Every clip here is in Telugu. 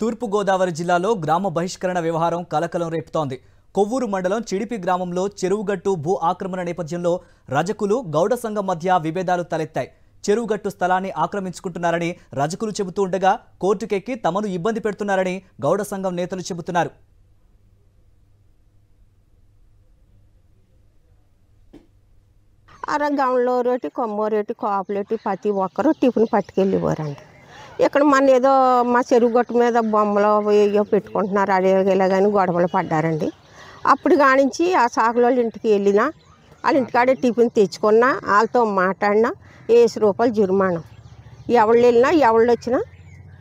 తూర్పుగోదావరి జిల్లాలో గ్రామ బహిష్కరణ వ్యవహారం కలకలం రేపుతోంది. కొవ్వూరు మండలం చిడిపి గ్రామంలో చెరువుగట్టు భూ ఆక్రమణ నేపథ్యంలో రజకులు గౌడ సంఘం మధ్య విభేదాలు తలెత్తాయి. చెరువుగట్టు స్థలాన్ని ఆక్రమించుకుంటున్నారని రజకులు చెబుతూ ఉండగా కోర్టుకెక్కి తమను ఇబ్బంది పెడుతున్నారని గౌడ సంఘం నేతలు చెబుతున్నారు. అరగంలో రోటి కొమ్మోరేటి కాపులేటి ప్రతి ఒక్కరు టిఫిన్ పట్టుకెళ్ళిపోరండి. ఇక్కడ మన ఏదో మా చెరువు గట్టు మీద బొమ్మలు ఏయో పెట్టుకుంటున్నారు, అడిగేలాగాని గొడవలు పడ్డారండి. అప్పుడు కానించి ఆ సాకుల ఇంటికి వెళ్ళినా వాళ్ళ ఇంటికాడే టిఫిన్ తెచ్చుకున్నా, వాళ్ళతో మాట్లాడినా 50 రూపాయలు జుర్మానం. ఎవళ్ళు వెళ్ళినా ఎవళ్ళు వచ్చినా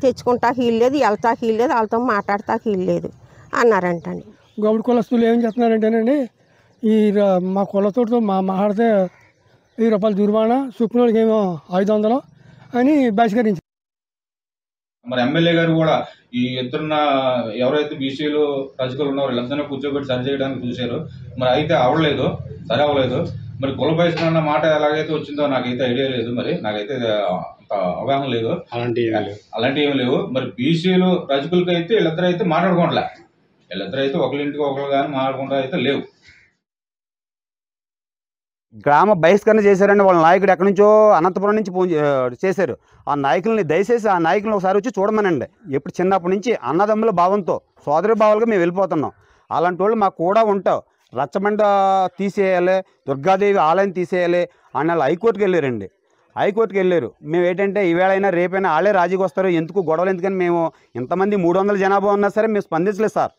తెచ్చుకుంటాకి వీల్లేదు, వెళ్తాకి వీల్లేదు, వాళ్ళతో మాట్లాడతాకి వీల్లేదు అన్నారంటండి. గౌడ్ కులస్తులు ఏం చేస్తున్నారంటేనండి, ఈ మా కులతోటితో మాట్లాడితే 1000 రూపాయలు జుర్మానా, సుప్రీంకి ఏమో 500 అని బహిష్కరించారు. మరి ఎమ్మెల్యే గారు కూడా ఈ ఇద్దరున్న ఎవరైతే బీసీలు రజకులు ఉన్నారో వీళ్ళందరినీ కూర్చోబెట్టి సరి చేయడానికి చూశారు. మరి అయితే అవ్వలేదు, సరే అవ్వలేదు. మరి కుల బహిష్కరణ మాట ఎలాగైతే వచ్చిందో నాకైతే ఐడియా లేదు, మరి నాకైతే అవగాహన లేదు, అలాంటివి ఏమి లేవు. మరి బీసీలు రజకులకి అయితే వీళ్ళిద్దరు అయితే మాట్లాడుకోవట్లే, వీళ్ళిద్దరు అయితే ఒకరింటికి ఒకరు కానీ మాట్లాడుకుంటూ అయితే లేవు. గ్రామ బహిష్కరణ చేశారండి. వాళ్ళ నాయకుడు ఎక్కడి నుంచో అనంతపురం నుంచి ఫోన్ చేశారు. ఆ నాయకుల్ని దయచేసి ఆ నాయకులను ఒకసారి వచ్చి చూడమనండి. ఎప్పుడు చిన్నప్పటి నుంచి అన్నదమ్ముల భావంతో సోదరి భావాలుగా మేము వెళ్ళిపోతున్నాం. అలాంటి వాళ్ళు మాకు కూడా ఉంటావు. రచ్చబండ తీసేయాలి, దుర్గాదేవి ఆలయం తీసేయాలి అని వాళ్ళు హైకోర్టుకి వెళ్ళారండి. హైకోర్టుకి వెళ్ళారు. మేము ఏంటంటే ఈవేళైనా రేపైనా వాళ్ళే రాజీకి వస్తారు, ఎందుకు గొడవలు ఎందుకని మేము ఇంతమంది 300 జనాభా ఉన్నా సరే మేము స్పందించలేదు సార్.